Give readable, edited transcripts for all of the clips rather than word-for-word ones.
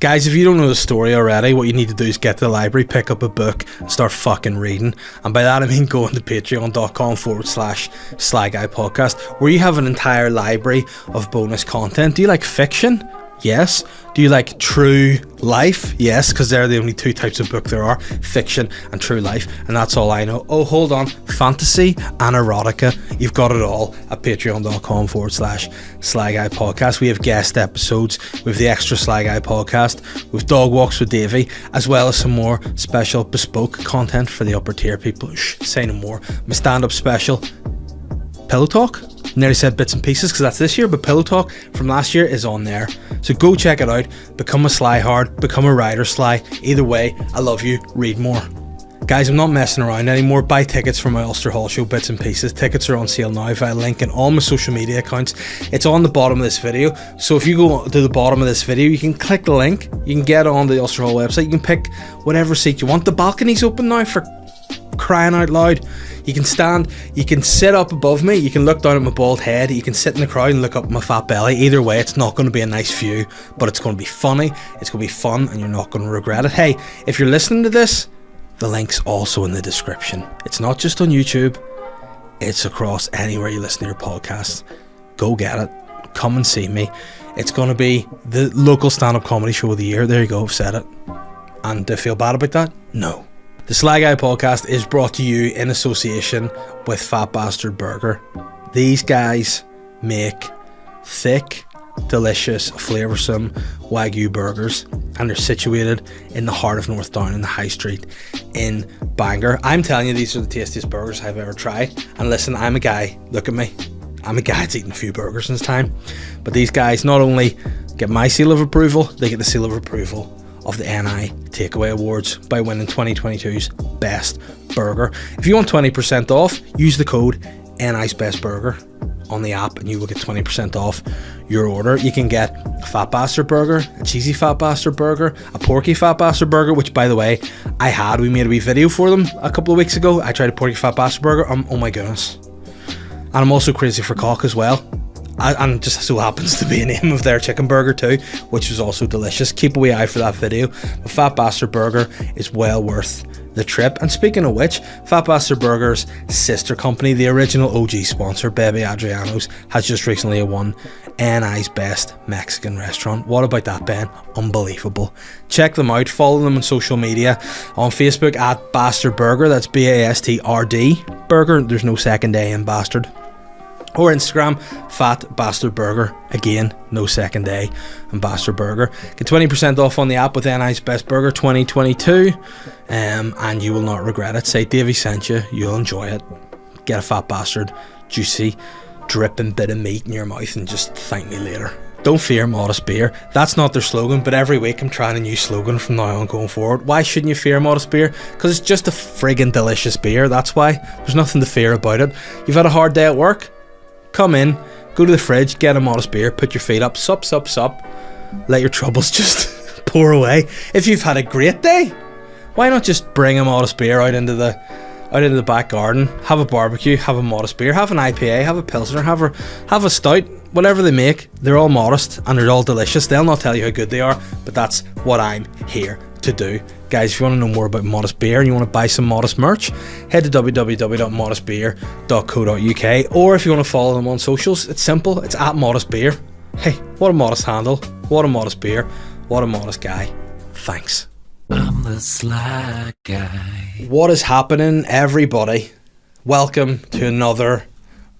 Guys, if you don't know the story already, what you need to do is get to the library, pick up a book, and start fucking reading. And by that I mean going to patreon.com/SLY GUY Podcast, where you have an entire library of bonus content. Do you like fiction? Yes. Do you like true life? Yes, because they're the only two types of book there are, fiction and true life, and that's all I know. Oh, hold on, fantasy and erotica, you've got it all at patreon.com/SLY GUY Podcast. We have guest episodes, we have the extra Sly Guy podcast, we have dog walks with Davey, as well as some more special bespoke content for the upper tier people. Shh, say no more. My stand-up special, Pillow Talk. Nearly said bits and pieces because that's this year, but Pillow Talk from last year is on there. So go check it out. Become a Sly Hard, become a Rider Sly. Either way, I love you. Read more. Guys, I'm not messing around anymore. Buy tickets for my Ulster Hall show, Bits and Pieces. Tickets are on sale now via link in all my social media accounts. It's on the bottom of this video. So if you go to the bottom of this video, you can click the link. You can get on the Ulster Hall website. You can pick whatever seat you want. The balcony's open now, for crying out loud. You can stand, you can sit up above me, you can look down at my bald head, you can sit in the crowd and look up at my fat belly. Either way, it's not going to be a nice view, but it's going to be funny, it's going to be fun, and you're not going to regret it. Hey, if you're listening to this, the link's also in the description. It's not just on YouTube, it's across anywhere you listen to your podcasts. Go get it, come and see me. It's going to be the local stand-up comedy show of the year. There you go, I've said it. And do I feel bad about that? No. The Sly Guy podcast is brought to you in association with Phat Bastrd Burger. These guys make thick, delicious, flavoursome Wagyu burgers, and they're situated in the heart of North Down in the High Street in Bangor. I'm telling you, these are the tastiest burgers I've ever tried. And listen, I'm a guy, look at me, I'm a guy that's eaten a few burgers in his time. But these guys not only get my seal of approval, they get the seal of approval of the NI Takeaway Awards by winning 2022's Best Burger. If you want 20% off, use the code NI's Best Burger on the app and you will get 20% off your order. You can get a Phat Bastrd Burger, a cheesy Phat Bastrd Burger, a porky Phat Bastrd Burger, which by the way, we made a wee video for them a couple of weeks ago. I tried a porky Phat Bastrd Burger, oh my goodness. And I'm also crazy for cock as well. And just so happens to be a name of their chicken burger too, which was also delicious. Keep a wee eye for that video. The Phat Bastrd Burger is well worth the trip. And speaking of which, Phat Bastrd Burger's sister company, the original OG sponsor, Bebe Adriano's, has just recently won NI's Best Mexican Restaurant. What about that, Ben? Unbelievable. Check them out. Follow them on social media. On Facebook at Bastrd Burger. That's BASTRD Burger. There's no second A in Bastard. Or Instagram, Phat Bastrd Burger. Again, no second A and Bastrd Burger. Get 20% off on the app with NI's Best Burger 2022, and you will not regret it. Say Davey sent you, you'll enjoy it. Get a Phat Bastrd, juicy, dripping bit of meat in your mouth and just thank me later. Don't fear modest beer. That's not their slogan, but every week I'm trying a new slogan from now on going forward. Why shouldn't you fear modest beer? Because it's just a friggin' delicious beer, that's why. There's nothing to fear about it. You've had a hard day at work? Come in, go to the fridge, get a modest beer, put your feet up, sup, let your troubles just pour away. If you've had a great day, why not just bring a modest beer out into the back garden, have a barbecue, have a modest beer, have an IPA, have a Pilsner, have a stout, whatever they make. They're all modest and they're all delicious. They'll not tell you how good they are, but that's what I'm here to do. Guys, if you want to know more about Modest Beer and you want to buy some Modest merch, head to www.modestbeer.co.uk, or if you want to follow them on socials, it's simple, it's at Modest Beer. Hey, what a modest handle, what a modest beer, what a modest guy. Thanks. I'm the Sly Guy. What is happening, everybody? Welcome to another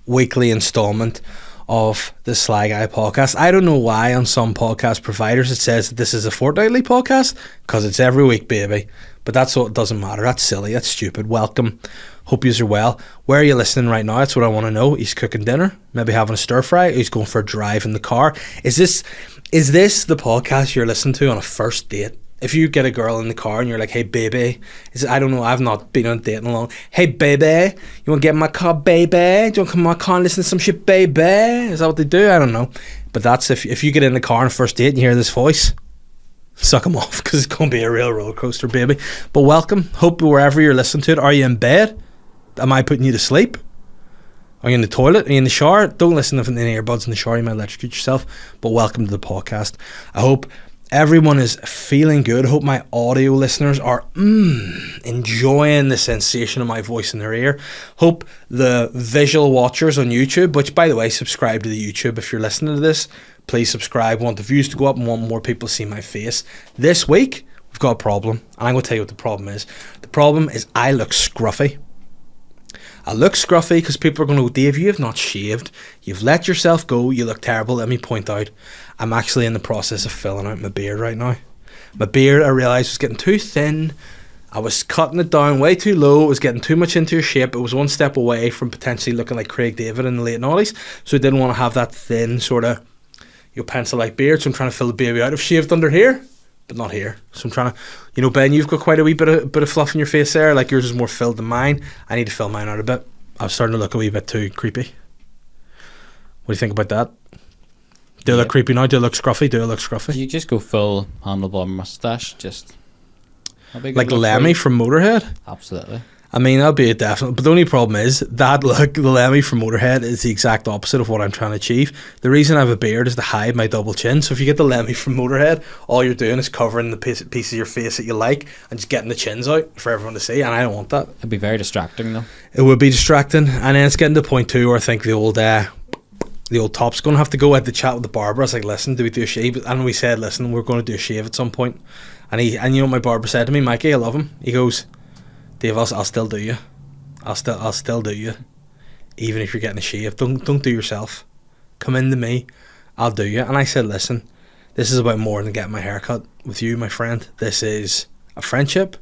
weekly installment of the Sly Guy podcast. I don't know why on some podcast providers it says that this is a fortnightly podcast, because it's every week, baby. But that's what, it doesn't matter. That's silly. That's stupid. Welcome. Hope yous are well. Where are you listening right now? That's what I want to know. He's cooking dinner, maybe having a stir fry. He's going for a drive in the car. Is this the podcast you're listening to on a first date? If you get a girl in the car and you're like, hey baby, I don't know, I've not been on a date in a long. Hey baby, you want to get in my car, baby? Do you want to come in my car and listen to some shit, baby? Is that what they do? I don't know. But that's if you get in the car on a first date and you hear this voice, suck him off, because it's going to be a real roller coaster, baby. But welcome. Hope wherever you're listening to it. Are you in bed? Am I putting you to sleep? Are you in the toilet? Are you in the shower? Don't listen to the earbuds in the shower, you might electrocute yourself. But welcome to the podcast. I hope everyone is feeling good. Hope my audio listeners are enjoying the sensation of my voice in their ear. Hope the visual watchers on YouTube, which by the way, subscribe to the YouTube if you're listening to this. Please subscribe. Want the views to go up and want more people to see my face. This week, we've got a problem. And I'm going to tell you what the problem is. The problem is I look scruffy. I look scruffy because people are going to go, Dave, you have not shaved. You've let yourself go. You look terrible. Let me point out, I'm actually in the process of filling out my beard right now. My beard, I realised, was getting too thin. I was cutting it down way too low. It was getting too much into a shape. It was one step away from potentially looking like Craig David in the late 90s. So I didn't want to have that thin sort of pencil-like beard. So I'm trying to fill the baby out. I've shaved under here, but not here. So I'm trying to, Ben, you've got quite a wee bit of fluff in your face there. Like yours is more filled than mine. I need to fill mine out a bit. I'm starting to look a wee bit too creepy. What do you think about that? Do I look creepy now? Do I look scruffy? Do I look scruffy? You just go full handlebar mustache, just like Lemmy from Motorhead? Absolutely. I mean, that'll be a definite. But the only problem is that look, the Lemmy from Motorhead, is the exact opposite of what I'm trying to achieve. The reason I have a beard is to hide my double chin. So if you get the Lemmy from Motorhead, all you're doing is covering the piece of your face that you like and just getting the chins out for everyone to see. And I don't want that. It'd be very distracting, though. It would be distracting. And then it's getting to the point too where I think the old top's going to have to go. I had to chat with the barber. I was like, listen, do we do a shave? And we said, listen, we're going to do a shave at some point. And you know what my barber said to me? Mikey, I love him. He goes, Dave, I'll still do you. I'll still do you. Even if you're getting a shave. Don't do yourself. Come into me. I'll do you. And I said, listen, this is about more than getting my hair cut with you, my friend. This is a friendship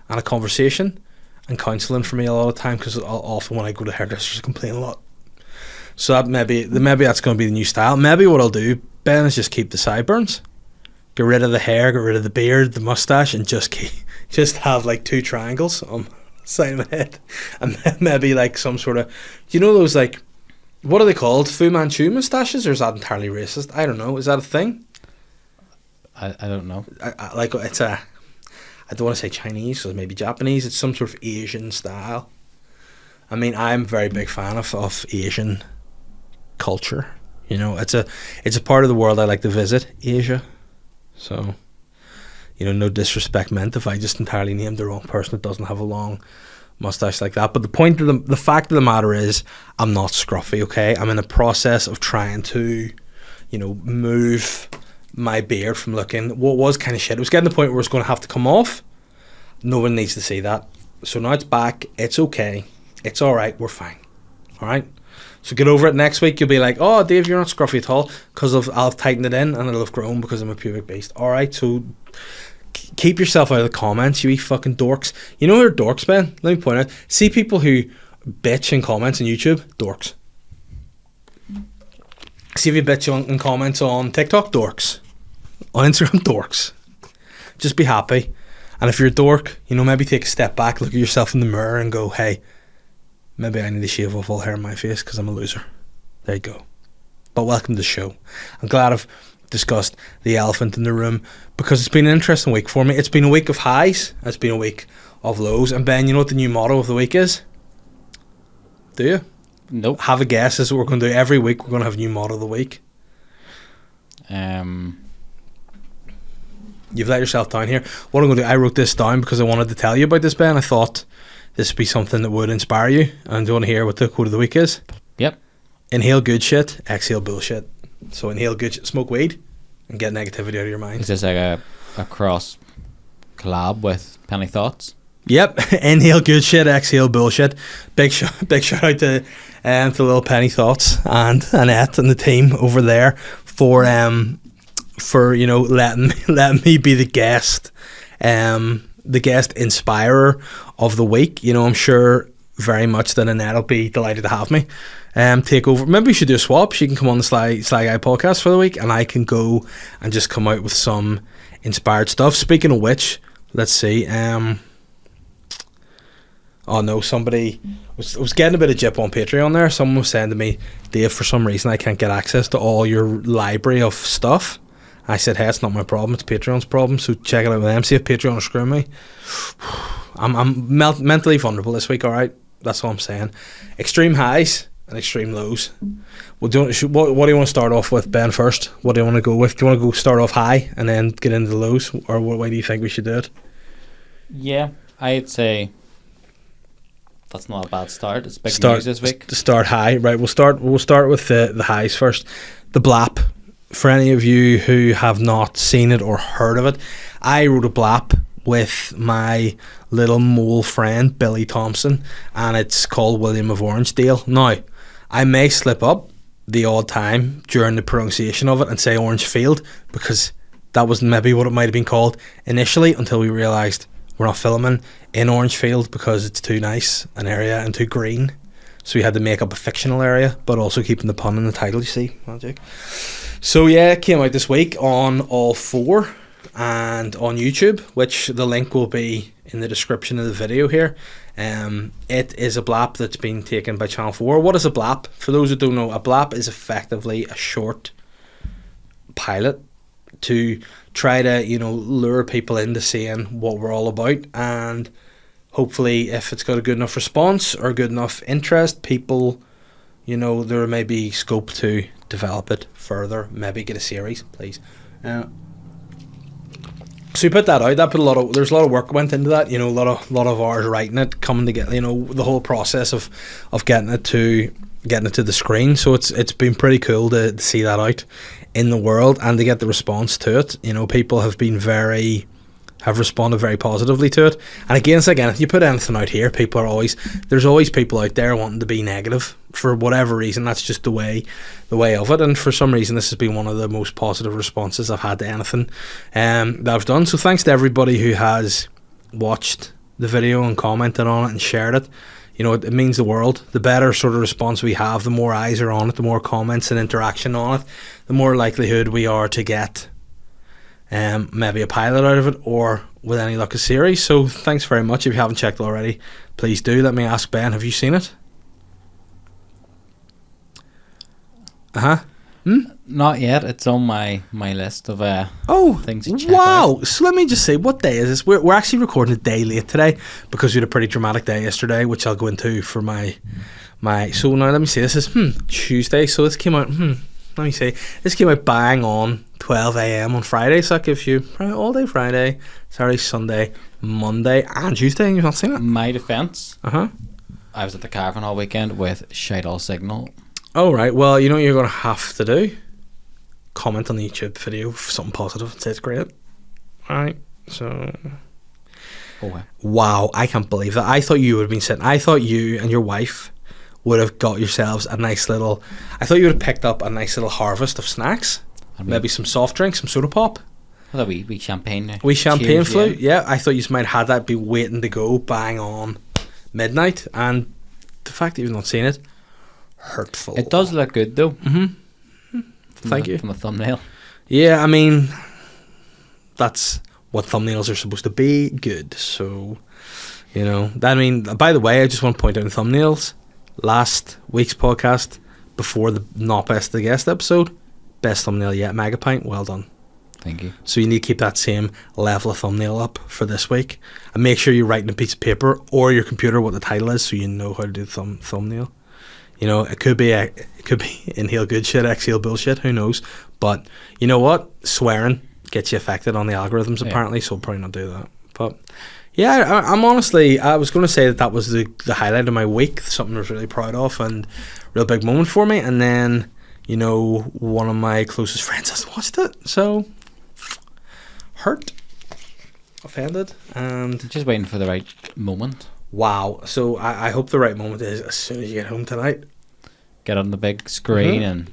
and a conversation and counselling for me a lot of the time, because often when I go to hairdressers I complain a lot. So that maybe that's going to be the new style. Maybe what I'll do, Ben, is just keep the sideburns. Get rid of the hair, get rid of the beard, the mustache, and just have like two triangles on the side of my head. And maybe like some sort of, you know those like, what are they called? Fu Manchu mustaches? Or is that entirely racist? I don't know. Is that a thing? I don't know. I don't want to say Chinese, or maybe Japanese. It's some sort of Asian style. I mean, I'm a very big fan of Asian culture. You know, it's a part of the world I like to visit, Asia. So, you know, no disrespect meant if I just entirely named the wrong person that doesn't have a long mustache like that. But the fact of the matter is, I'm not scruffy, okay? I'm in the process of trying to, you know, move my beard from looking what was kind of shit. It was getting to the point where it's going to have to come off. No one needs to see that. So now it's back. It's okay. It's all right. We're fine. All right? So get over it. Next week you'll be like, oh, Dave, you're not scruffy at all, because I'll have tightened it in and it'll have grown because I'm a pubic beast. All right, so keep yourself out of the comments, you wee fucking dorks. You know who are dorks, Ben? Let me point out. See people who bitch in comments on YouTube? Dorks. See if you bitch in comments on TikTok? Dorks. On Instagram? Dorks. Just be happy. And if you're a dork, you know, maybe take a step back, look at yourself in the mirror and go, hey, maybe I need to shave off all hair on my face because I'm a loser. There you go. But welcome to the show. I'm glad I've discussed the elephant in the room, because it's been an interesting week for me. It's been a week of highs. It's been a week of lows. And Ben, you know what the new motto of the week is? Do you? Nope. Have a guess. This is what we're going to do. Every week we're going to have a new motto of the week. You've let yourself down here. What I'm going to do, I wrote this down because I wanted to tell you about this, Ben. I thought this would be something that would inspire you. And do you want to hear what the quote of the week is? Yep. Inhale good shit, exhale bullshit. So inhale good shit, smoke weed, and get negativity out of your mind. Is this like a cross collab with Penny Thoughts? Yep. Inhale good shit, exhale bullshit. Big shout out to Little Penny Thoughts and Annette and the team over there for you know letting me be the guest inspirer of the week. You know, I'm sure very much that Annette will be delighted to have me take over. Maybe we should do a swap. She can come on the Sly Guy podcast for the week, and I can go and just come out with some inspired stuff. Speaking of which, let's see. Oh no, somebody was getting a bit of jip on Patreon there. Someone was saying to me, Dave, for some reason I can't get access to all your library of stuff. I said, hey, it's not my problem, it's Patreon's problem, so check it out with them. See if Patreon is screwing me. I'm mentally vulnerable this week, alright? That's all I'm saying. Extreme highs, and extreme lows. Well, what do you want to start off with, Ben, first? What do you want to go with? Do you want to go start off high and then get into the lows? Or what way do you think we should do it? Yeah, I'd say that's not a bad start. It's big news this week. To start high, right? We'll start with the highs first. The BLAP. For any of you who have not seen it or heard of it, I wrote a BLAP with my little mole friend Billy Thompson, and it's called William of Orangedale. Now, I may slip up the odd time during the pronunciation of it and say Orangefield, because that was maybe what it might have been called initially, until we realised we're not filming in Orangefield because it's too nice an area and too green. So we had to make up a fictional area, but also keeping the pun in the title, you see. Magic. So yeah, it came out this week on all four and on YouTube, which the link will be in the description of the video here. It is a BLAP that's been taken by Channel 4. What is a BLAP? For those who don't know, a BLAP is effectively a short pilot to try to, lure people into seeing what we're all about, and hopefully if it's got a good enough response or good enough interest, people, there may be scope to develop it further, maybe get a series, please. So we put that out. There's a lot of work went into that. A lot of hours writing it, coming together. The whole process of getting it to the screen. So it's been pretty cool to see that out in the world and to get the response to it. People have responded very positively to it. And again, if you put anything out here, there's always people out there wanting to be negative for whatever reason. That's just the way of it. And for some reason, this has been one of the most positive responses I've had to anything that I've done. So thanks to everybody who has watched the video and commented on it and shared it. It means the world. The better sort of response we have, the more eyes are on it, the more comments and interaction on it, the more likelihood we are to get maybe a pilot out of it, or with any luck a series. So thanks very much. If you haven't checked already, please do. Let me ask Ben, have you seen it? Not yet. It's on my list of things to check out. So let me just say, what day is this? We're actually recording a day late today because we had a pretty dramatic day yesterday, which I'll go into for my so now let me see, this is Tuesday, so this came out let me see, this came out bang on 12 a.m. on Friday, so that gives you all day Friday, Saturday, Sunday, Monday and Tuesday, and you've not seen it. My defence, I was at the Caravan all weekend with shite all signal. Oh right, well you know what you're going to have to do? Comment on the YouTube video for something positive and say it's great. Alright, so... Wow, I can't believe that. I thought you would have been sitting... I thought you and your wife would have got yourselves a nice little... I thought you would have picked up a nice little harvest of snacks. Maybe some soft drinks, some soda pop. I thought we champagne. We champagne flew, yeah. I thought you might have had that, be waiting to go bang on midnight. And the fact that you've not seen it, hurtful. It does look good though. Thank you. From a thumbnail. Yeah, I mean, that's what thumbnails are supposed to be, good. So, I mean, by the way, I just want to point out in thumbnails, last week's podcast, before the Not Best of the Guest episode, best thumbnail yet, Megapint, well done. Thank you. So you need to keep that same level of thumbnail up for this week, and make sure you write in a piece of paper or your computer what the title is, so you know how to do the thumbnail. It could be inhale good shit, exhale bullshit, who knows? But you know what? Swearing gets you affected on the algorithms apparently, so I'll probably not do that. But yeah, I'm honestly, I was going to say that was the highlight of my week, something I was really proud of and real big moment for me. And then, one of my closest friends has watched it, so hurt, offended, and just waiting for the right moment. Wow. So I hope the right moment is as soon as you get home tonight. Get on the big screen and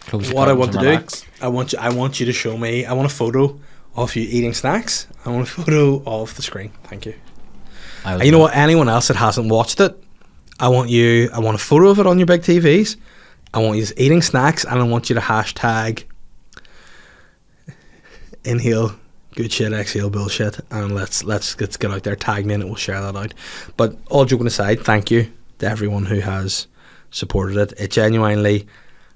close the what I want to relax. do, I want you to show me. I want a photo of you eating snacks. I want a photo of the screen. Thank you. And you know what? Anyone else that hasn't watched it, I want a photo of it on your big TVs. I want you eating snacks, and I want you to hashtag inhale good shit, exhale bullshit, and let's get out there, tag me in it, we'll share that out. But all joking aside, thank you to everyone who has supported it. It genuinely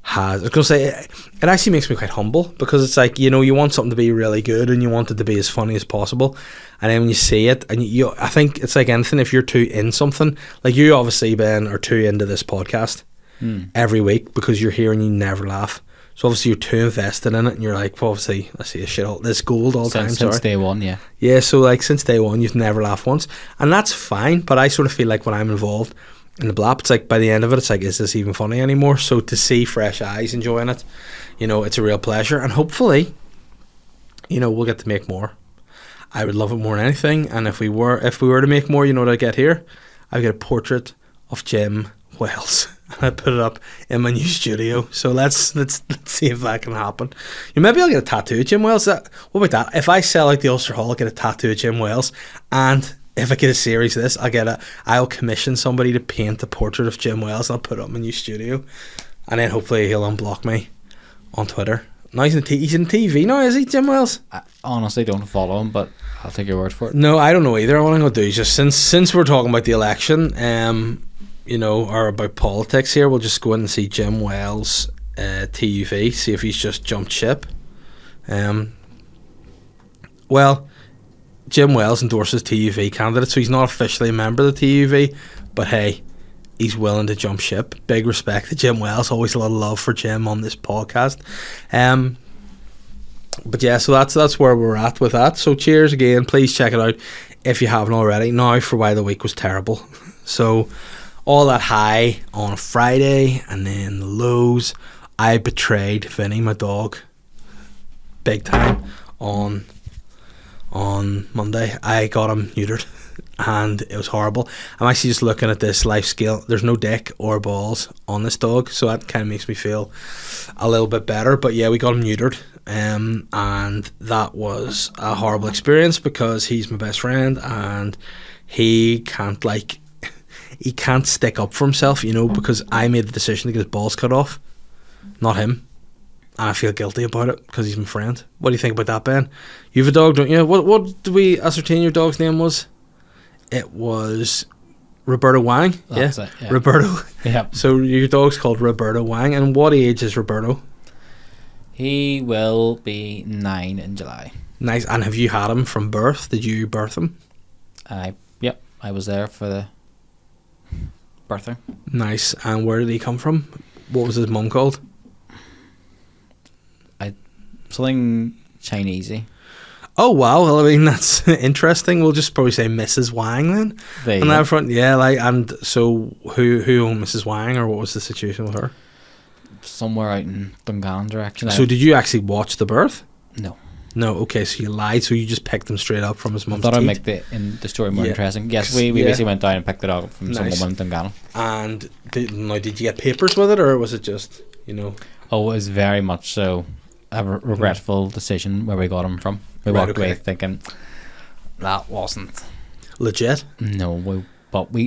has. I was going to say, it actually makes me quite humble, because it's like, you want something to be really good and you want it to be as funny as possible, and then when you see it, and I think it's like anything, if you're too in something, like you obviously, Ben, are too into this podcast, every week because you're here and you never laugh. So obviously you're too invested in it, and you're like, well, obviously I see this gold all the time. Since day one, yeah. Yeah, so like since day one, you've never laughed once, and that's fine. But I sort of feel like when I'm involved in the BLAP, it's like by the end of it, it's like, is this even funny anymore? So to see fresh eyes enjoying it, it's a real pleasure, and hopefully, we'll get to make more. I would love it more than anything, and if we were to make more, you know what I get here? I get a portrait of Jim Wells. I put it up in my new studio. So let's see if that can happen. Maybe I'll get a tattoo of Jim Wells. What about that? If I sell out the Ulster Hall, I'll get a tattoo of Jim Wells. And if I get a series of this, I'll commission somebody to paint a portrait of Jim Wells, and I'll put it up in my new studio. And then hopefully he'll unblock me on Twitter. Now he's in TV now, is he, Jim Wells? I honestly don't follow him, but I'll take your word for it. No, I don't know either. What I'm going to do is just, since we're talking about the election, or about politics here, we'll just go in and see Jim Wells TUV, see if he's just jumped ship. Well, Jim Wells endorses TUV candidates, so he's not officially a member of the TUV, but hey, he's willing to jump ship. Big respect to Jim Wells. Always a lot of love for Jim on this podcast. But yeah, so that's where we're at with that. So cheers again. Please check it out if you haven't already. Now for why the week was terrible. So all that high on a Friday, and then the lows. I betrayed Vinny, my dog, big time on Monday. I got him neutered, and it was horrible. I'm actually just looking at this life scale. There's no dick or balls on this dog, so that kind of makes me feel a little bit better. But yeah, we got him neutered, and that was a horrible experience because he's my best friend, and he can't stick up for himself, because I made the decision to get his balls cut off, not him. And I feel guilty about it because he's my friend. What do you think about that, Ben? You have a dog, don't you? What did we ascertain your dog's name was? It was Roberto Wang. That's it, yeah. Roberto. Yeah. So your dog's called Roberto Wang. And what age is Roberto? He will be 9 in July. Nice. And have you had him from birth? Did you birth him? Yep. I was there for the birthing. Nice. And where did he come from? What was his mum called? Something Chinesey. Oh wow! Well, I mean, that's interesting. We'll just probably say Mrs. Wang then. There on that front, yeah. And so who owned Mrs. Wang, or what was the situation with her? Somewhere out in Dungannon direction. So did you actually watch the birth? No. No. Okay, so you lied. So you just picked him straight up from his mum's teeth. I thought I'd make the story more interesting. Yes, we basically went down and picked it up from some woman in Dungannon. And did you get papers with it, or was it just Oh, it was very much so a regretful decision where we got him from. We walked away thinking that wasn't legit. No, but we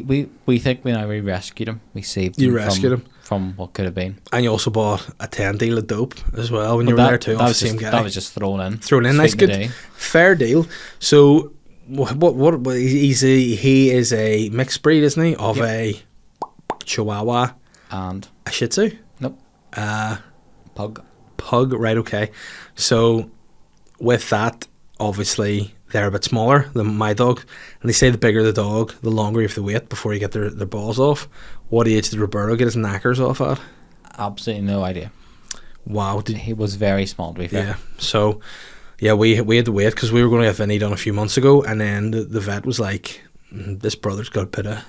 think we rescued him. We saved him. You rescued him from what could have been. And you also bought a 10 deal of dope as well when you were there too. That was the same guy. That was just thrown in. Nice, good, fair deal. So what he is a mixed breed, isn't he? Of a Chihuahua and a Shih Tzu. Nope. Pug, right? Okay. So with that, obviously they're a bit smaller than my dog, and they say the bigger the dog, the longer you have to wait before you get their balls off. What age did Roberto get his knackers off at? Absolutely no idea. Wow. He was very small, to be fair. Yeah. So yeah, we had to wait because we were going to have Vinny done a few months ago, and then the vet was like, this brother's got a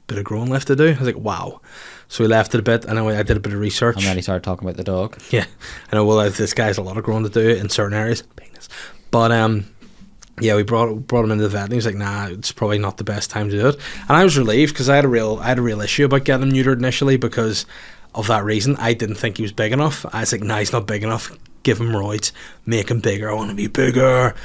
bit of growing left to do. I was like, wow. So we left it a bit, and I did a bit of research. And then he started talking about the dog. Yeah, I know. Well, this guy's a lot of growing to do in certain areas. Penis. But yeah, we brought him into the vet, and he was like, nah, it's probably not the best time to do it. And I was relieved because I had a real issue about getting him neutered initially because of that reason. I didn't think he was big enough. I was like, nah, he's not big enough. Give him roids, make him bigger. I want to be bigger.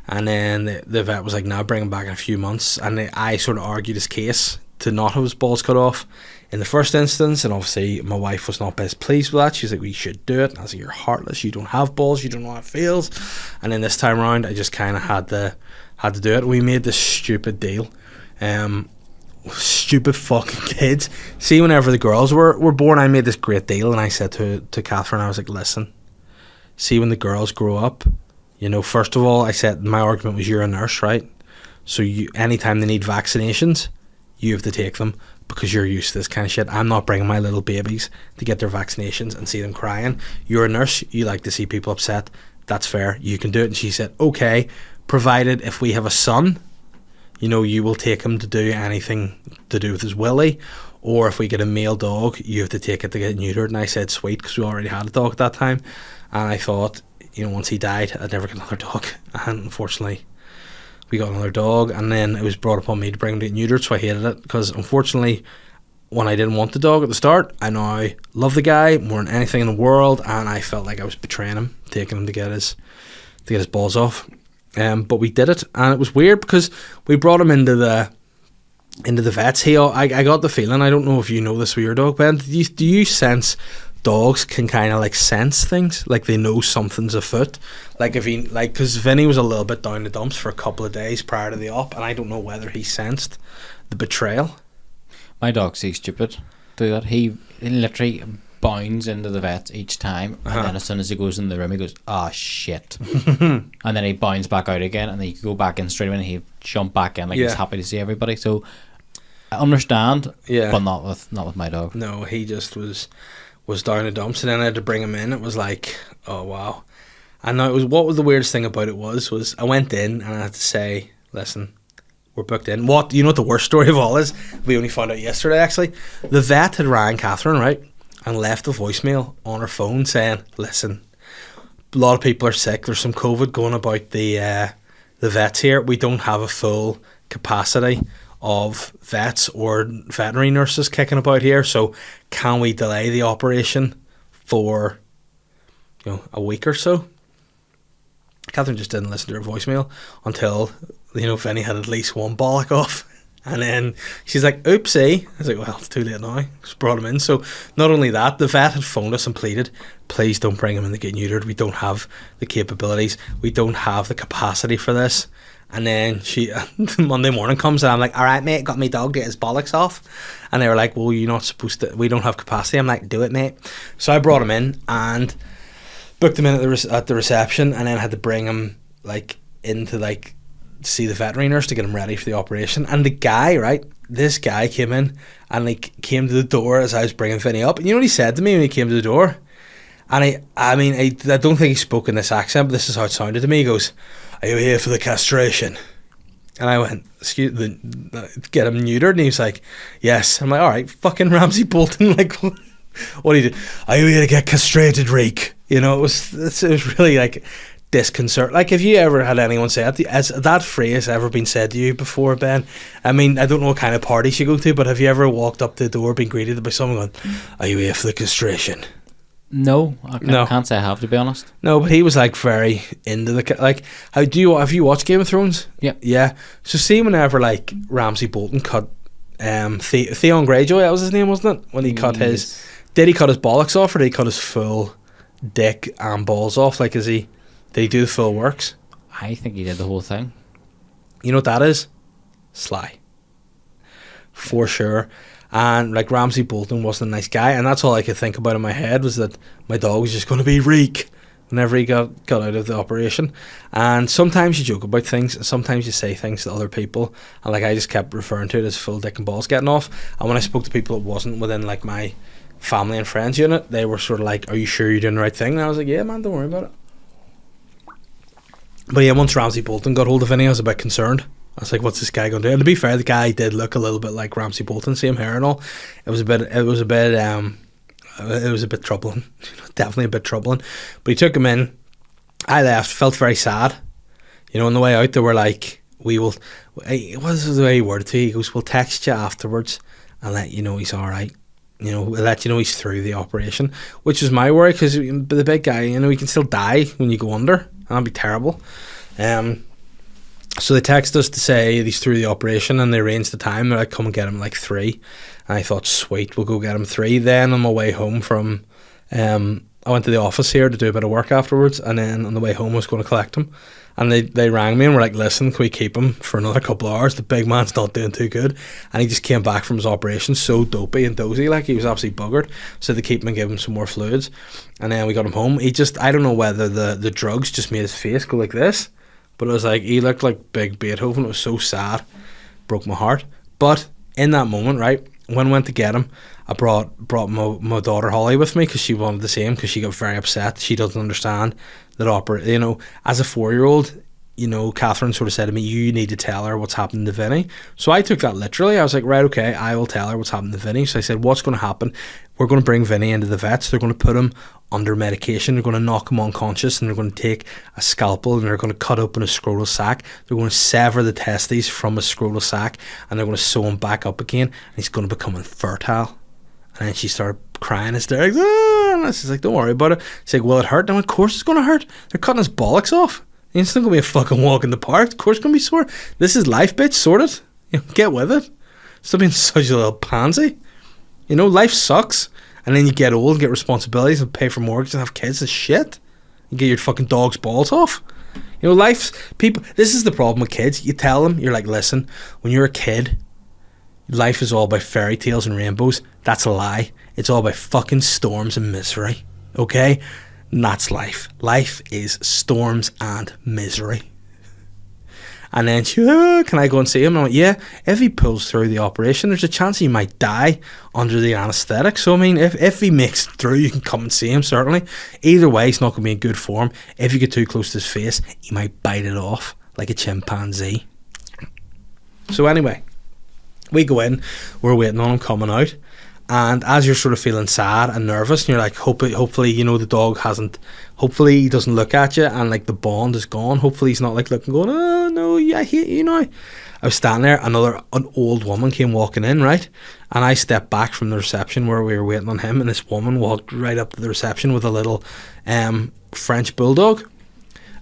And then the vet was like, nah, bring him back in a few months. And I sort of argued his case to not have his balls cut off in the first instance, and obviously my wife was not best pleased with that. She was like, we should do it. And I was like, you're heartless, you don't have balls, you don't know how it feels. And then this time around I just kind of had to do it. We made this stupid deal. Stupid fucking kids. See, whenever the girls were born, I made this great deal, and I said to Catherine, I was like, listen, see, when the girls grow up, first of all, I said my argument was, you're a nurse, right? So anytime they need vaccinations, you have to take them. because you're used to this kind of shit. I'm not bringing my little babies to get their vaccinations and see them crying. You're a nurse, you like to see people upset. That's fair, you can do it. And she said, okay, provided if we have a son, you know, you will take him to do anything to do with his willy, or if we get a male dog, you have to take it to get neutered. And I said sweet, because we already had a dog at that time, and I thought, you know, once he died, I'd never get another dog. And unfortunately, we got another dog, and then it was brought upon me to bring him to get neutered, so I hated it, because unfortunately, when I didn't want the dog at the start, I now love the guy more than anything in the world, and I felt like I was betraying him, taking him to get his balls off. But we did it, and it was weird because we brought him into the vets. I got the feeling, I don't know if you know this with your dog, Ben, do you sense dogs can kind of like sense things, like they know something's afoot? Like if he, like, because Vinny was a little bit down the dumps for a couple of days prior to the op, and I don't know whether he sensed the betrayal. My dog's so stupid do that. He literally bounds into the vet each time, and then as soon as he goes in the room, he goes, "Ah, shit," and then he bounds back out again, and then he go back in straight away, and he jump back in like he's happy to see everybody. So I understand, but not with my dog. No, he just was down the dumps, and then I had to bring him in. It was like, oh wow. And now what was the weirdest thing about it was I went in and I had to say, listen, we're booked in. What, you know what the worst story of all is? We only found out yesterday, actually. The vet had rang Catherine, right, and left a voicemail on her phone saying, listen, a lot of people are sick, there's some COVID going about the vets here. We don't have a full capacity of vets or veterinary nurses kicking about here, so can we delay the operation for, you know, a week or so? Catherine just didn't listen to her voicemail until, you know, Vinny had at least one bollock off, and then she's like, oopsie. I was like, well, it's too late now. Just brought him in. So not only that, the vet had phoned us and pleaded, please don't bring him in to get neutered, we don't have the capabilities, we don't have the capacity for this. And then Monday morning comes and I'm like, all right, mate, got my dog to get his bollocks off. And they were like, well, you're not supposed to, we don't have capacity. I'm like, do it, mate. So I brought him in and booked him in at the reception, and then had to bring him like into like see the veterinary nurse to get him ready for the operation. And the guy, right, this guy came in and like came to the door as I was bringing Vinny up. And you know what he said to me when he came to the door? And I don't think he spoke in this accent, but this is how it sounded to me. He goes, are you here for the castration? And I went, excuse me, get him neutered? And he was like, yes. I'm like, all right, fucking Ramsey Bolton, like, what do you do? Are you here to get castrated, Reek? You know, it was really like disconcert. Like, have you ever had anyone say that? Has that phrase ever been said to you before, Ben? I mean, I don't know what kind of parties you go to, but have you ever walked up to the door, been greeted by someone going, are you here for the castration? No, I can't say I have, to be honest. No, but he was like very into the, like, have you watched Game of Thrones? Yeah. So see, whenever like Ramsey Bolton cut Theon Greyjoy, that was his name, wasn't it? When he cut his, did he cut his bollocks off, or did he cut his full dick and balls off? Like, did he do the full works? I think he did the whole thing. You know what that is? Sly, for sure. And like Ramsey Bolton wasn't a nice guy, and that's all I could think about in my head, was that my dog was just going to be Reek whenever he got out of the operation. And sometimes you joke about things, and sometimes you say things to other people, and like I just kept referring to it as full dick and balls getting off. And when I spoke to people that wasn't within like my family and friends unit, they were sort of like, are you sure you're doing the right thing? And I was like, yeah, man, don't worry about it. But yeah, once Ramsey Bolton got hold of Vinny, I was a bit concerned. I was like, what's this guy going to do? And to be fair, the guy did look a little bit like Ramsey Bolton, same hair and all. It was a bit troubling. Definitely a bit troubling. But he took him in. I left, felt very sad. You know, on the way out, they were like, what was the way he worded it to you? He goes, we'll text you afterwards and let you know he's all right. You know, we'll let you know he's through the operation, which was my worry, because the big guy, you know, he can still die when you go under, and that'd be terrible. So they texted us to say he's through the operation, and they arranged the time. They're like, come and get him like 3. And I thought, sweet, we'll go get him 3. Then on my way home from, I went to the office here to do a bit of work afterwards, and then on the way home I was going to collect him. And they rang me and were like, listen, can we keep him for another couple of hours? The big man's not doing too good. And he just came back from his operation so dopey and dozy, like he was absolutely buggered. So they keep him and give him some more fluids. And then we got him home. He just, I don't know whether the drugs just made his face go like this, but it was like, he looked like big Beethoven. It was so sad. Broke my heart. But in that moment, right, when I went to get him, I brought my daughter Holly with me because she wanted the same, because she got very upset. She doesn't understand that you know, as a 4-year-old, you know, Catherine sort of said to me, you need to tell her what's happening to Vinny. So I took that literally. I was like, right, okay, I will tell her what's happening to Vinny. So I said, what's going to happen? We're going to bring Vinny into the vets. They're going to put him under medication. They're going to knock him unconscious, and they're going to take a scalpel and they're going to cut open a scrotal sac. They're going to sever the testes from a scrotal sac, and they're going to sew him back up again, and he's going to become infertile. And then she started crying hysterics. And I was like, don't worry about it. She's like, will it hurt? And I went, of course it's going to hurt. They're cutting his bollocks off. It's not going to be a fucking walk in the park. Of course it's going to be sore. This is life, bitch. Sort it. You know, get with it. Stop being such a little pansy. You know, life sucks. And then you get old and get responsibilities and pay for mortgages and have kids and shit. You get your fucking dog's balls off. You know, this is the problem with kids. You tell them, you're like, listen, when you're a kid, life is all about fairy tales and rainbows. That's a lie. It's all about fucking storms and misery. Okay? And that's life. Life is storms and misery. And then she, can I go and see him? And I went, yeah, if he pulls through the operation, there's a chance he might die under the anaesthetic. So, I mean, if he makes it through, you can come and see him, certainly. Either way, he's not going to be in good form. If you get too close to his face, he might bite it off like a chimpanzee. So anyway, we go in, we're waiting on him coming out. And as you're sort of feeling sad and nervous, and you're like, hopefully, you know, the dog hopefully he doesn't look at you and like the bond is gone. Hopefully he's not like looking going, oh no, yeah, I hate you now. I was standing there, an old woman came walking in, right? And I stepped back from the reception where we were waiting on him, and this woman walked right up to the reception with a little French bulldog.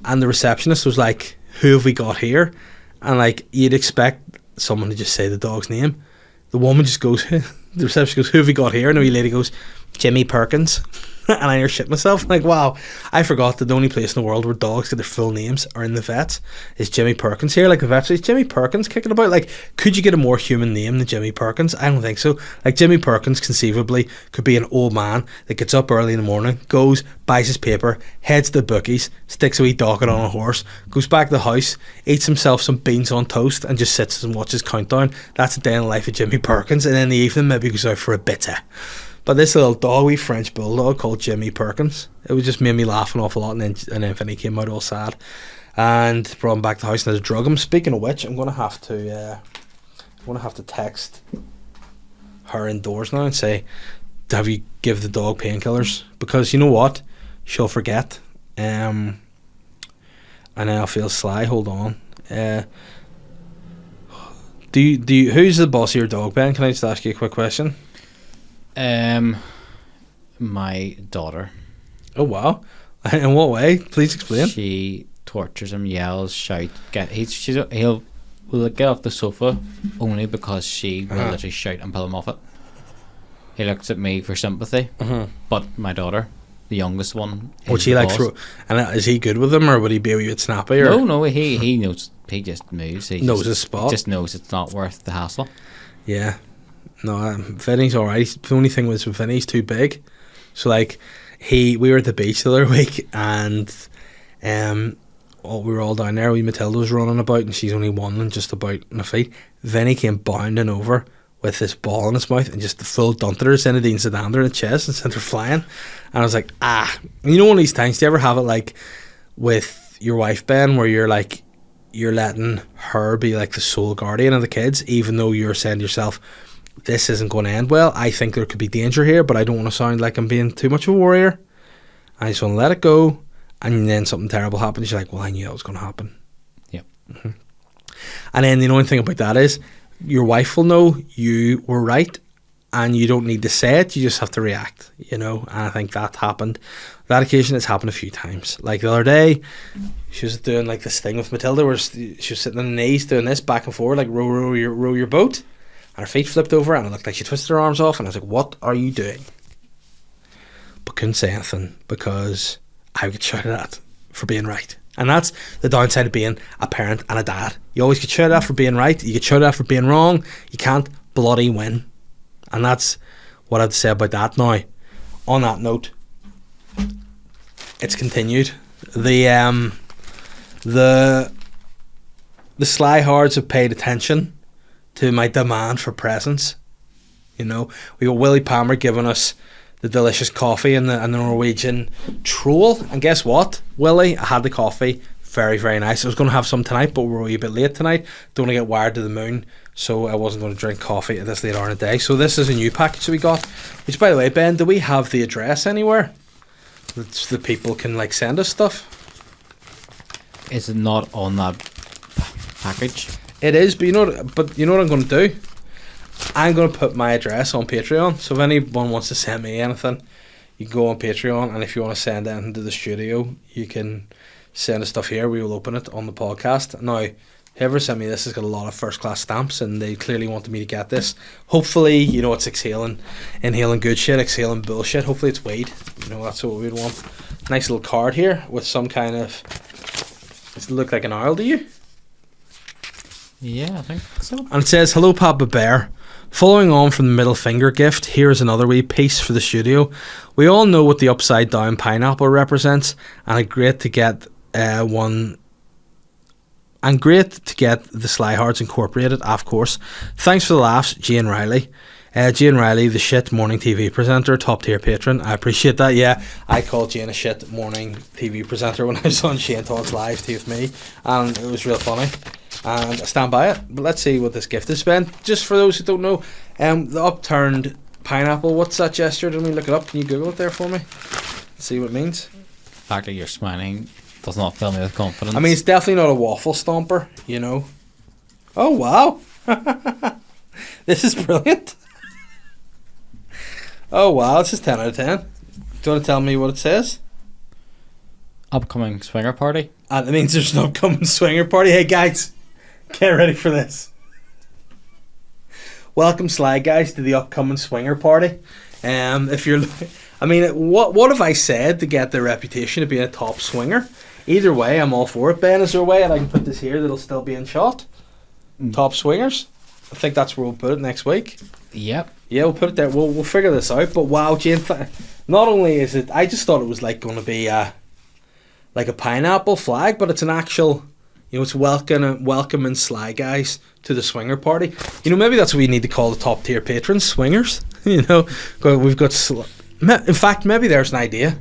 And the receptionist was like, who have we got here? And like, you'd expect someone to just say the dog's name. The woman just goes, the receptionist goes, who have we got here? And the wee lady goes, Jimmy Perkins. And I near shit myself. Like, wow, I forgot that the only place in the world where dogs get their full names are in the vets is Jimmy Perkins here. Like, the vets say, Jimmy Perkins kicking about. Like, could you get a more human name than Jimmy Perkins? I don't think so. Like, Jimmy Perkins conceivably could be an old man that gets up early in the morning, goes, buys his paper, heads to the bookies, sticks a wee docket on a horse, goes back to the house, eats himself some beans on toast, and just sits and watches Countdown. That's a day in the life of Jimmy Perkins. And in the evening, maybe goes out for a bitter. But this little dog, wee French bulldog called Jimmy Perkins, it was just made me laugh an awful lot. And then Vinny came out all sad, and brought him back to the house and had to drug him. Speaking of which, I'm gonna have to text her indoors now and say, have you give the dog painkillers? Because you know what, she'll forget, and then I'll feel sly. Hold on. Do you who's the boss of your dog, Ben? Can I just ask you a quick question? My daughter. Oh wow! In what way? Please explain. She tortures him, yells, shouts. He'll get off the sofa only because she will literally shout and pull him off it. He looks at me for sympathy, but my daughter, the youngest one, would she like throw? And is he good with them, or would he be a wee bit snappy? Or? No, he knows. He just moves. He knows his spot. Just knows it's not worth the hassle. Yeah. No, Vinny's alright. The only thing was with Vinny's too big. So like, we were at the beach the other week, and we were all down there. Matilda was running about, and she's only one and just about on her feet. Vinny came bounding over with this ball in his mouth and just the full dunted her, Zinedine Zidane in the chest, and sent her flying. And I was like, you know, one of these times, do you ever have it like with your wife, Ben, where you're letting her be like the sole guardian of the kids, even though you're saying to yourself, this isn't going to end well. I think there could be danger here, but I don't want to sound like I'm being too much of a warrior. I just want to let it go, and then something terrible happens. You're like, well, I knew that was going to happen. Yep. And then the only thing about that is your wife will know you were right, and you don't need to say it. You just have to react, you know. And I think that happened. That occasion, it's happened a few times. Like the other day, she was doing like this thing with Matilda where she was sitting on the knees doing this back and forward, like row your boat. And her feet flipped over, and it looked like she twisted her arms off, and I was like, what are you doing? But couldn't say anything because I would get shouted at for being right. And that's the downside of being a parent and a dad. You always get shouted at for being right, you get shouted at for being wrong. You can't bloody win. And that's what I have to say about that. Now, on that note, it's continued. The sly hards have paid attention to my demand for presents. You know, we got Willie Palmer giving us the delicious coffee and the Norwegian troll. And guess what, Willie? I had the coffee. Very, very nice. I was going to have some tonight, but we're a wee bit late tonight. Don't want to get wired to the moon, so I wasn't going to drink coffee at this late hour in the day. So this is a new package that we got. Which, by the way, Ben, do we have the address anywhere that people can like send us stuff? Is it not on that package? It is, but you know what I'm going to do? I'm going to put my address on Patreon. So if anyone wants to send me anything, you can go on Patreon, and if you want to send anything to the studio, you can send us stuff here. We will open it on the podcast. Now, whoever sent me this has got a lot of first class stamps, and they clearly wanted me to get this. Hopefully, you know, it's inhaling good shit, exhaling bullshit. Hopefully it's weed. You know, that's what we'd want. Nice little card here with some kind of... Does it look like an owl to you? Yeah, I think so. And it says, "Hello, Papa Bear. Following on from the middle finger gift, here is another wee piece for the studio. We all know what the upside down pineapple represents, and it's great to get one. And great to get the Sly Hearts incorporated, of course. Thanks for the laughs, Jane Riley. Jane Riley, the shit morning TV presenter, top tier patron. I appreciate that. Yeah, I called Jane a shit morning TV presenter when I was on Shane Talks Live with me, and it was real funny. And I stand by it. But let's see what this gift is, Ben. Just for those who don't know, the upturned pineapple. What's that gesture? Let me look it up. Can you Google it there for me? See what it means. The fact that you're smiling does not fill me with confidence. I mean, it's definitely not a waffle stomper, you know. Oh, wow. This is brilliant. Oh, wow. This is 10 out of 10. Do you want to tell me what it says? Upcoming swinger party. That means there's an upcoming swinger party. Hey, guys, get ready for this. Welcome, Sly Guys, to the upcoming swinger party. If you're... I mean, what have I said to get the reputation of being a top swinger? Either way, I'm all for it. Ben, is there a way and I can put this here that'll still be in shot? Top swingers? I think that's where we'll put it next week. Yep. Yeah, we'll put it there. We'll figure this out. But wow, Jane, not only is it... I just thought it was like going to be like a pineapple flag, but it's an actual... You know, it's welcoming Sly Guys to the swinger party. You know, maybe that's what we need to call the top tier patrons, swingers. You know, we've got... In fact, maybe there's an idea.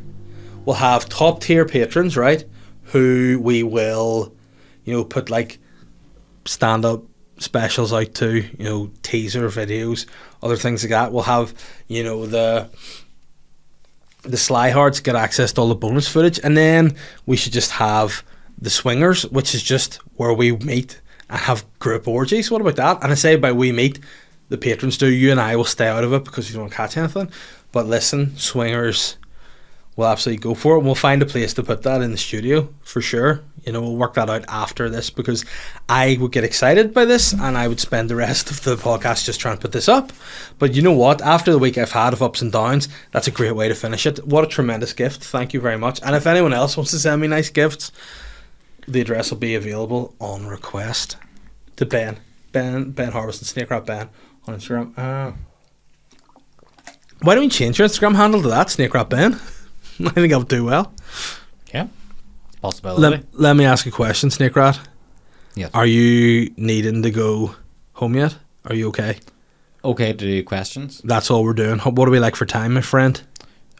We'll have top tier patrons, right? Who we will, you know, put like stand-up specials out to, you know, teaser videos, other things like that. We'll have, you know, the Sly Hearts get access to all the bonus footage, and then we should just have the swingers, which is just where we meet and have group orgies. What about that? And I say by we meet, the patrons do. You and I will stay out of it because you don't catch anything. But listen, swingers will absolutely go for it. We'll find a place to put that in the studio for sure. You know, we'll work that out after this because I would get excited by this and I would spend the rest of the podcast just trying to put this up. But you know what? After the week I've had of ups and downs, that's a great way to finish it. What a tremendous gift. Thank you very much. And if anyone else wants to send me nice gifts, the address will be available on request to Ben Harbison, Snake Rat Ben on Instagram. Why don't you change your Instagram handle to that, Snake Rat Ben? I think I'll do well. Yeah, possibility. Let me ask a question, Snake Rat. Yes. Are you needing to go home yet? Are you okay? Okay to do questions. That's all we're doing. What are we like for time, my friend?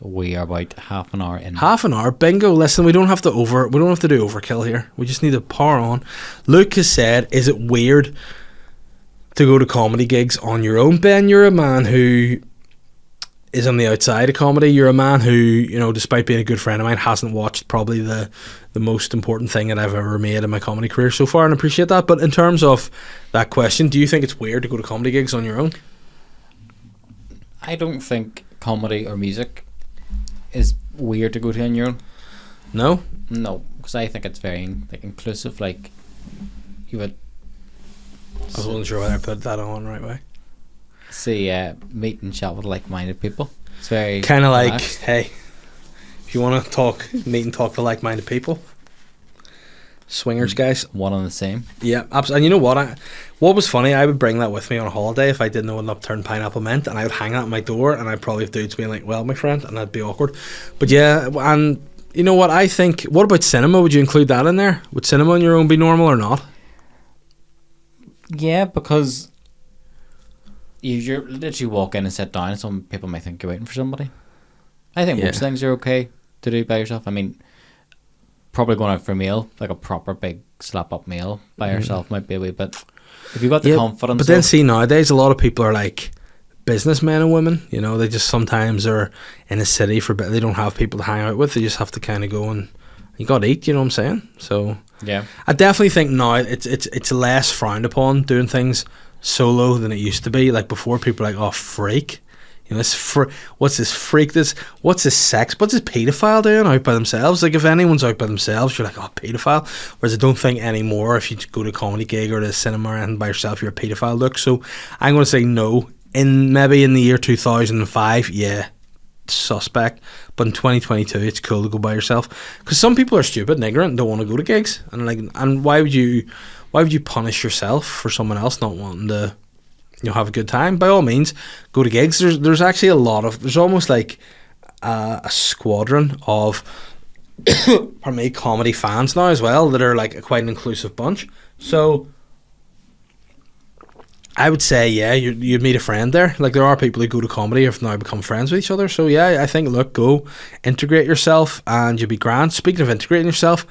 We are about half an hour in. Half an hour, bingo. Listen, we don't have to do overkill here. We just need to power on. Luke has said, is it weird to go to comedy gigs on your own? Ben, you're a man who is on the outside of comedy. You're a man who, you know, despite being a good friend of mine, hasn't watched probably the most important thing that I've ever made in my comedy career so far, and I appreciate that. But in terms of that question, do you think it's weird to go to comedy gigs on your own? I don't think comedy or music is weird to go to on your own. No? No, because I think it's very like inclusive. Like, you would... I wasn't sure whether I put that on the right way. See, meet and chat with like-minded people. It's very kind of like, relaxed. hey, if you want to meet and talk to like-minded people, swingers, guys. One and the same. Yeah, absolutely. And you know what? What was funny, I would bring that with me on a holiday if I didn't know what an upturned pineapple meant, and I would hang that at my door, and I'd probably have dudes being like, well, my friend, and that'd be awkward. But yeah, and you know what? I think, what about cinema? Would you include that in there? Would cinema on your own be normal or not? Yeah, because you're literally walk in and sit down, and some people might think you're waiting for somebody. I think most things are okay to do by yourself. I mean, probably going out for a meal, like a proper big slap up meal by yourself might be a wee bit. If you've got the confidence. But then see, nowadays a lot of people are like businessmen and women. You know, they just sometimes are in a city for they don't have people to hang out with. They just have to kind of go and you got to eat. You know what I'm saying? So yeah, I definitely think now it's less frowned upon doing things solo than it used to be. Like before, people were like, oh, freak. You know, what's this freak? What's this sex? What's this paedophile doing out by themselves? Like if anyone's out by themselves, you're like, oh, paedophile. Whereas I don't think anymore if you go to a comedy gig or to the cinema or anything by yourself, you're a paedophile. Look, so I'm going to say no. Maybe in the year 2005, yeah, suspect. But in 2022, it's cool to go by yourself because some people are stupid and ignorant and don't want to go to gigs. And why would you punish yourself for someone else not wanting to? Have a good time. By all means, go to gigs. There's actually there's almost like a squadron of pardon me, comedy fans now as well that are like quite an inclusive bunch. So I would say, yeah, you'd meet a friend there. Like there are people who go to comedy have now become friends with each other. So yeah, I think look, go integrate yourself and you'll be grand. Speaking of integrating yourself,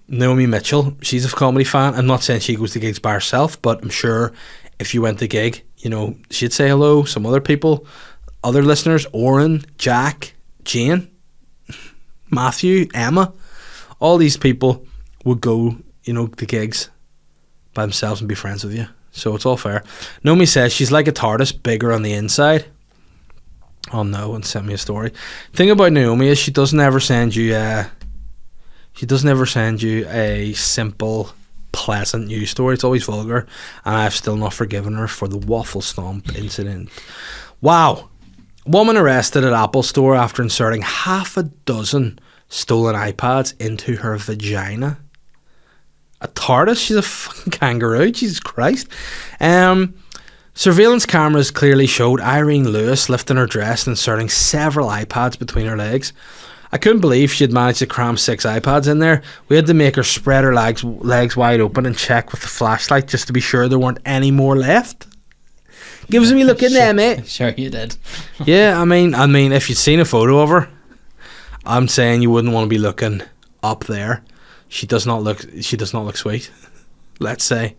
Naomi Mitchell, she's a comedy fan. I'm not saying she goes to gigs by herself, but I'm sure if you went to a gig, she'd say hello. Some other people, other listeners, Oren, Jack, Jane, Matthew, Emma, all these people would go, to gigs by themselves and be friends with you. So it's all fair. Naomi says she's like a TARDIS, bigger on the inside. Oh no, and sent me a story. Thing about Naomi is she doesn't ever send you a simple, pleasant news story. It's always vulgar, and I've still not forgiven her for the waffle stomp incident. Wow. Woman arrested at Apple store after inserting half a dozen stolen iPads into her vagina. A TARDIS? She's a fucking kangaroo. Jesus Christ. Surveillance cameras clearly showed Irene Lewis lifting her dress and inserting several iPads between her legs. I couldn't believe she had managed to cram 6 iPads in there. We had to make her spread her legs wide open and check with the flashlight just to be sure there weren't any more left. Give us a wee look in there, mate. Sure you did. Yeah, I mean, if you'd seen a photo of her, I'm saying you wouldn't want to be looking up there. She does not look sweet, let's say.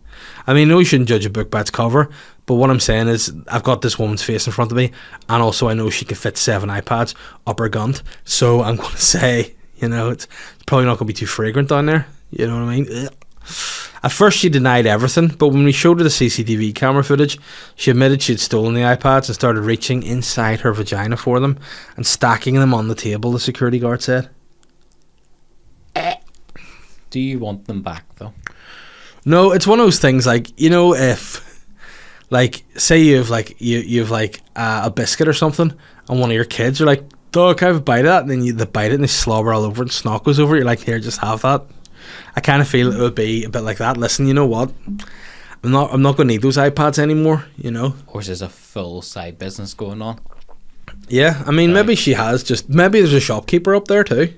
I mean, no, you shouldn't judge a book by its cover, but what I'm saying is I've got this woman's face in front of me, and also I know she can fit 7 iPads up her gunt, so I'm going to say, it's probably not going to be too fragrant down there, you know what I mean? Ugh. At first she denied everything, but when we showed her the CCTV camera footage, she admitted she had stolen the iPads and started reaching inside her vagina for them and stacking them on the table, the security guard said. Do you want them back though? No, it's one of those things like, if like say you've a biscuit or something and one of your kids are like, dog, can I have a bite of that? And then they bite it and they slobber all over it and snot goes over it. You're like, here, just have that. I kind of feel it would be a bit like that. Listen, you know what? I'm not going to need those iPads anymore, Or is there a full side business going on? Yeah, I mean, maybe she has maybe there's a shopkeeper up there too,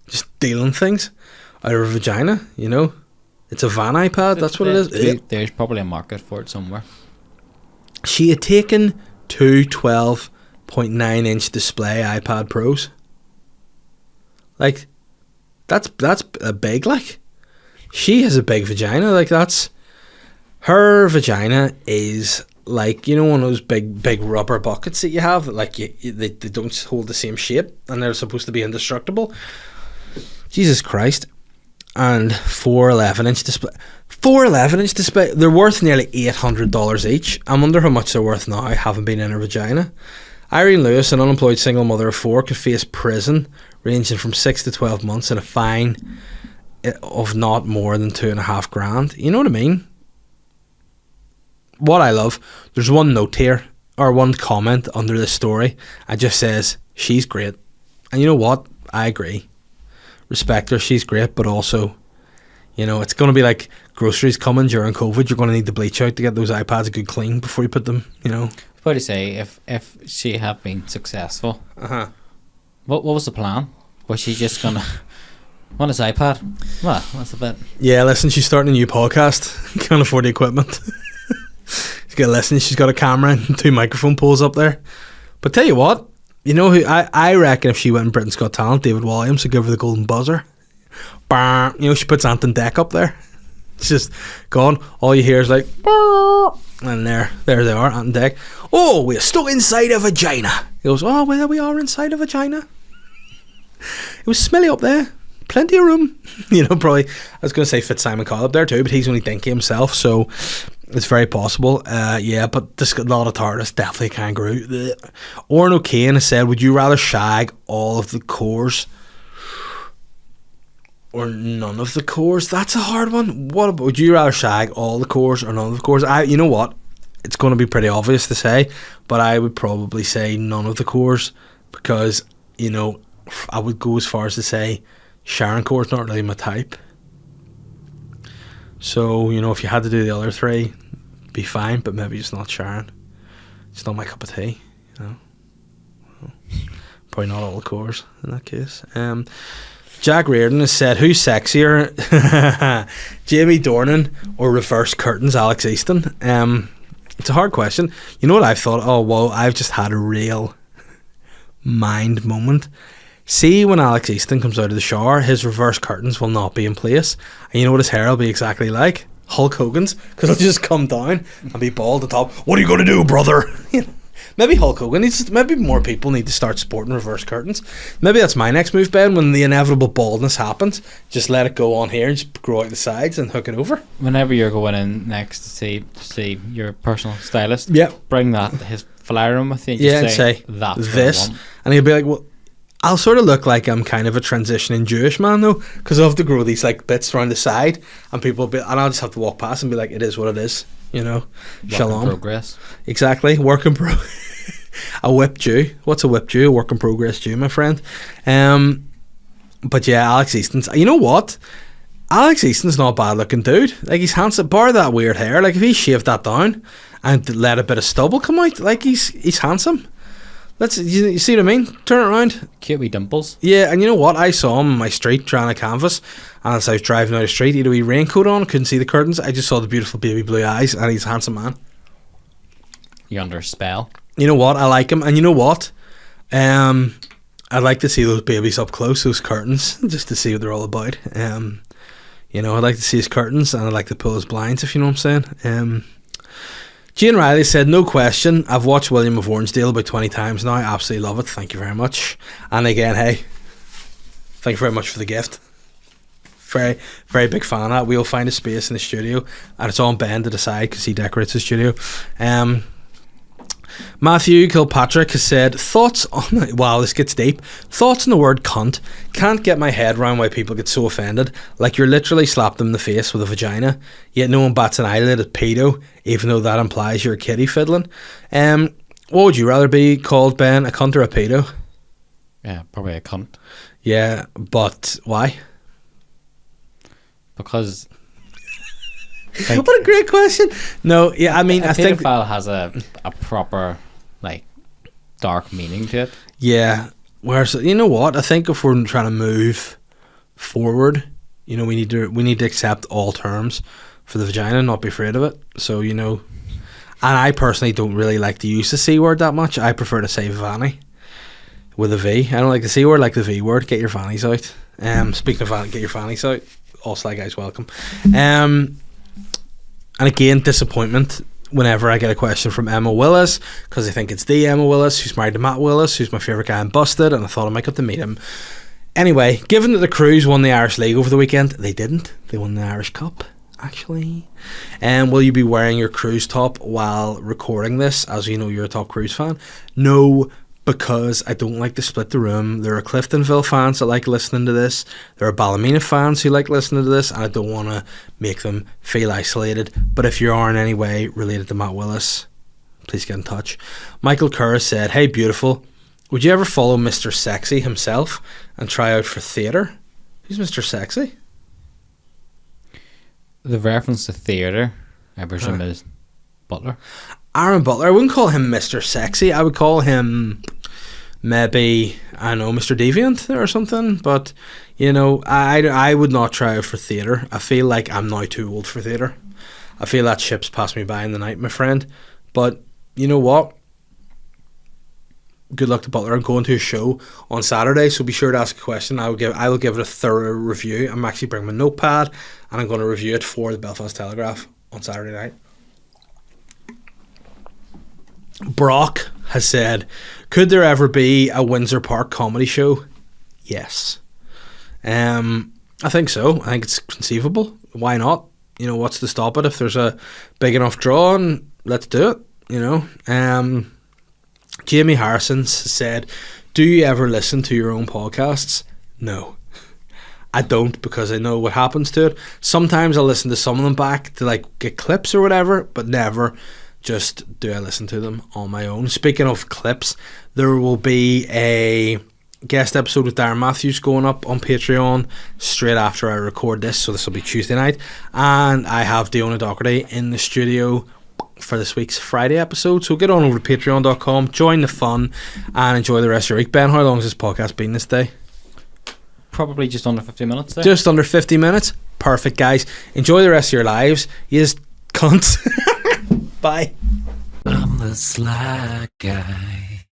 just dealing things out of her vagina, It's a van iPad, that's what it is. There's probably a market for it somewhere. She had taken 2 12.9-inch display iPad Pros. Like, that's a big, like. She has a big vagina, like that's... Her vagina is like, one of those big rubber buckets that you have that like they don't hold the same shape and they're supposed to be indestructible. Jesus Christ. And 4 11-inch display. 4 11-inch display. They're worth nearly $800 each. I wonder how much they're worth now, having been in her vagina. Irene Lewis, an unemployed single mother of 4, could face prison ranging from 6 to 12 months and a fine of not more than $2,500. You know what I mean? What I love, there's one note here, or one comment under this story. It just says, she's great. And you know what? I agree. Respect her, she's great, but also, it's going to be like groceries coming during COVID. You're going to need the bleach out to get those iPads a good clean before you put them, What do you say, if she had been successful, what was the plan? Was she just going to... On his iPad? Well, that's a bit... Yeah, listen, she's starting a new podcast. Can't afford the equipment. She's got to listen. She's got a camera and 2 microphone poles up there. But tell you what, you know who I reckon if she went in Britain's Got Talent, David Williams would give her the golden buzzer. Bah, you know, she puts Anton Deck up there. It's just gone. All you hear is like, and there they are, Anton Deck. Oh, we're stuck inside a vagina. He goes, oh, well, we are inside a vagina. It was smelly up there. Plenty of room. You know, probably, I was going to say Fitzsimon Cole up there too, but he's only dinky himself, so it's very possible. Yeah, but there's a lot of TARDIS, definitely a kangaroo. Blech. Oren O'Kane has said, would you rather shag all of the cores or none of the cores? That's a hard one. What about, would you rather shag all the cores or none of the cores? You know what? It's going to be pretty obvious to say, but I would probably say none of the cores because, you know, I would go as far as to say Sharon core is not really my type. So, you know, if you had to do the other 3, be fine, but maybe just not Sharon. It's not my cup of tea, you know. Probably not all the cores in that case. Jack Reardon has said, who's sexier, Jamie Dornan or reverse curtains Alex Easton? It's a hard question. You know what I've thought? Oh, well, I've just had a real mind moment. See, when Alex Easton comes out of the shower, his reverse curtains will not be in place. And you know what his hair will be exactly like? Hulk Hogan's, because it'll just come down and be bald at the top. What are you going to do, brother? Maybe Hulk Hogan needs to, maybe more people need to start sporting reverse curtains. Maybe that's my next move, Ben, when the inevitable baldness happens. Just let it go on here and just grow out the sides and hook it over. Whenever you're going in next to see your personal stylist, bring that his flyer room with you and just say that's this. And he'll be like, well, I'll sort of look like I'm kind of a transitioning Jewish man though, because I'll have to grow these like bits around the side, and people will be, and I'll just have to walk past and be like, it is what it is, you know. Shalom. Work in progress. Exactly. Work in a whip Jew. What's a whip Jew? A work in progress Jew, my friend. But yeah, Alex Easton's. You know what? Alex Easton's not a bad looking dude. Like, he's handsome, bar that weird hair. Like, if he shaved that down and let a bit of stubble come out, like, he's handsome. You see what I mean? Turn it around. Cute wee dimples. Yeah, and you know what? I saw him on my street drawing a canvas, and as I was driving out the street, he had a wee raincoat on, couldn't see the curtains. I just saw the beautiful baby blue eyes, and he's a handsome man. You're under a spell. You know what? I like him, and you know what? I'd like to see those babies up close, those curtains, just to see what they're all about. You know, I'd like to see his curtains, and I'd like to pull his blinds, if you know what I'm saying. Jane Riley said, no question, I've watched William of Orangedale about 20 times now. I absolutely love it. Thank you very much. And again, hey, thank you very much for the gift. Very, very big fan of that. We'll find a space in the studio, and it's on Ben to decide because he decorates the studio. Matthew Kilpatrick has said, thoughts on, wow, this gets deep, thoughts on the word cunt. Can't get my head around why people get so offended, like you're literally slapped them in the face with a vagina, yet no one bats an eyelid at pedo, even though that implies you're a kiddie fiddling. What would you rather be called, Ben, a cunt or a pedo? Yeah, probably a cunt. Yeah, but why? Because what a great question. No, yeah, I mean, I think pedophile has a proper, like, dark meaning to it. Yeah, whereas, you know what, I think if we're trying to move forward, you know, we need to accept all terms for the vagina and not be afraid of it. So, you know, and I personally don't really like to use the C word that much. I prefer to say vanny with a V. I don't like the C word, like the V word. Get your fannies out. Speaking of vanny, get your fannies out. All SLY guys welcome. And again, disappointment whenever I get a question from Emma Willis, because I think it's the Emma Willis who's married to Matt Willis, who's my favourite guy in Bastrd, and I thought I might get to meet him. Anyway, given that the Crews won the Irish League over the weekend, they didn't. They won the Irish Cup, actually. And will you be wearing your Crews top while recording this, as you know you're a top Crews fan? No, because I don't like to split the room. There are Cliftonville fans that like listening to this. There are Ballymena fans who like listening to this, and I don't want to make them feel isolated. But if you are in any way related to Matt Willis, please get in touch. Michael Kerr said, hey, beautiful, would you ever follow Mr. Sexy himself and try out for theatre? Who's Mr. Sexy? The reference to theatre, I presume, is Butler. Aaron Butler. I wouldn't call him Mr. Sexy. I would call him maybe, I don't know, Mr. Deviant or something. But, you know, I would not try out for theatre. I feel like I'm now too old for theatre. I feel that ship's passed me by in the night, my friend. But you know what? Good luck to Butler. I'm going to a show on Saturday, so be sure to ask a question. I will give it a thorough review. I'm actually bringing my notepad, and I'm going to review it for the Belfast Telegraph on Saturday night. Brock has said, could there ever be a Windsor Park comedy show? Yes. I think so. I think it's conceivable. Why not? You know, what's to stop it? If there's a big enough draw, and let's do it, you know. Jamie Harrison said, do you ever listen to your own podcasts? No. I don't, because I know what happens to it. Sometimes I'll listen to some of them back to like get clips or whatever, but never just do I listen to them on my own. Speaking of clips, there will be a guest episode with Darren Matthews going up on Patreon straight after I record this, so this will be Tuesday night, and I have Diona Doherty in the studio for this week's Friday episode. So get on over to patreon.com, join the fun, and enjoy the rest of your week. Ben, how long has this podcast been this day? Probably just under 50 minutes there. Just under 50 minutes. Perfect, guys. Enjoy the rest of your lives. You just cunts. Bye. I'm the sly guy.